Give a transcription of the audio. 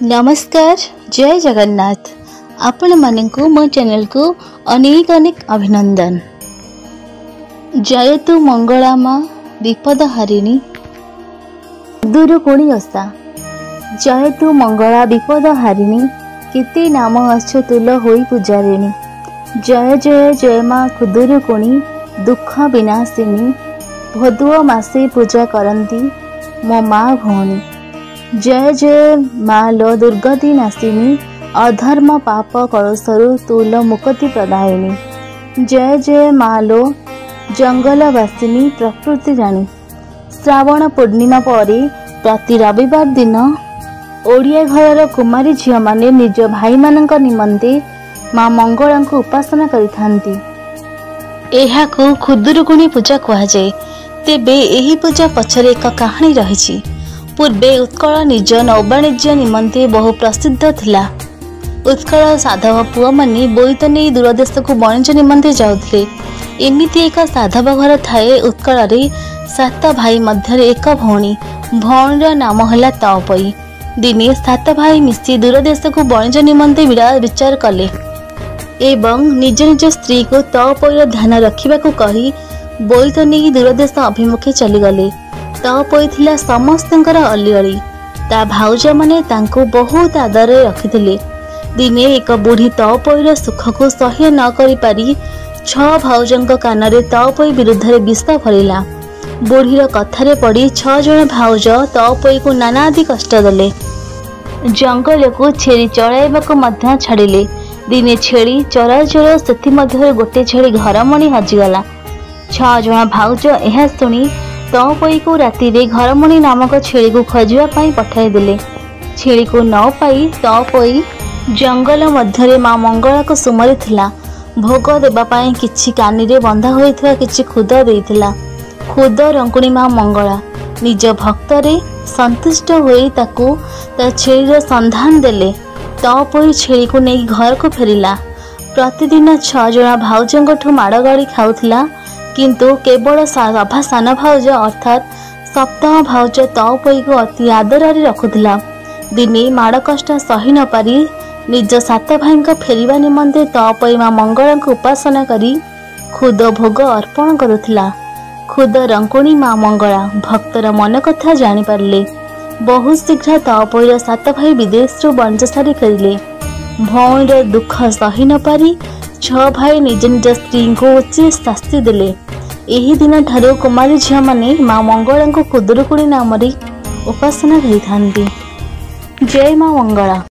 नमस्कार जय जगन्नाथ आपण मानकु मो चैनल को अनेक अनेक अभिनंदन। जयतु मंगला माँ विपद हारिणी दुरुकुणी ओषा। जयतु मंगला विपद हारिणी केते नाम अच्युतुल होई पूजारिणी। जय जय जय माँ खुदुरुकुणी दुख विनाशिनी भदुआ मासे पूजा करती मो माँ भौणी। जय जय माँ लो दुर्गति नाशिनी अधर्म पाप कलशरु तुल मुक्ति प्रदायिनी। जय जय माँ लो जंगलवासिनी प्रकृति राणी। श्रावण पूर्णिमा पर प्रति रविवार दिन ओडिया घर कुमारी झियो माने निज भाई मानक निमंते माँ मंगला को उपासना करिथांती। एहाकु खुदुरुकुणी पूजा कहा जाए। तेबे एही पूजा पछरे एक कहानी रहिछि। पूर्वे उत्कल निज नौवाणिज्य निमंते बहु प्रसिद्ध थिला। उत्कल साधव पुआ माने बोईत नहीं दूरदेश को वाणिज्य निमंते जाउथिले। एमिति एक साधव घर थाए। उत्कल रे 7 भाई मध्य एक भौणी। भौणीर नाम हला तपई। दिने 7 भाई मिसी दूरदेश को वाणिज्य निमंते विचार कले एवं निज निज स्त्री को तपईर ध्यान रखा कही बोईत नहीं दूरदेश अभिमुखे चलीगले। तपई थिला समस्तंकर अलिअली। ता भाउज माने तांको बहुत आदर रखिथिले। दिने एक बुढ़ी तपईर सुख को सह्य न करि पारी 6 भाउजंक कानरे तपई विरुद्ध रे विष भरिला। बुढ़ीर कथारे पड़ी 6 जन भाउज तपई को नानादि कष्ट देले। जंगल को छेरी चराइबाको मध्य छाड़िले। दिने छेड़ी चराचर सेथि मध्य गोटे छेड़ी घरमणी हजिगला। 6 जन भाउज यह शुणी तपई को राति रे घरमणी नामक छेड़ी को खोजिबा पई पठाई देले। छेड़ी को न पाई तपई जंगल मध्य माँ मंगला को सुमरी थिला। भोग देबा पई किछि कानी रे बंधा होइथवा किछि खुद देइथिला। खुद रंकुणी माँ मंगला निज भक्त रे संतुष्ट होई ताकू ता छेड़ीर संधान देले। तपई छेड़ी को नहीं घर को फेरिला। प्रतिदिन 6 जन भाउजंगठू माड़ गाड़ी खाउथिला। किंतु केवल सभा सान भाउज अर्थात सप्तम भाउज तपई को अति आदर रखुथिला। दिने माड़ कष्ट सही न पारी निज 7 भाई फेरिबा निमंते तपई माँ मंगला को उपासना करी खुद भोग अर्पण करुथिला। खुद रंकुणी माँ मंगला भक्तर मन कथा जानी पारले। बहुत शीघ्र तपईर 7 भाई विदेश रु वंश सारी फेरिले। भौणीर दुख सही न पारी 6 भाई निज निज स्त्री को उचित शास्ति देले। एही दिन ठारू कुमारी झियो माने माँ मंगला को खुदुरुकुणी नाम रे उपासना करिथांती। जय माँ मंगला।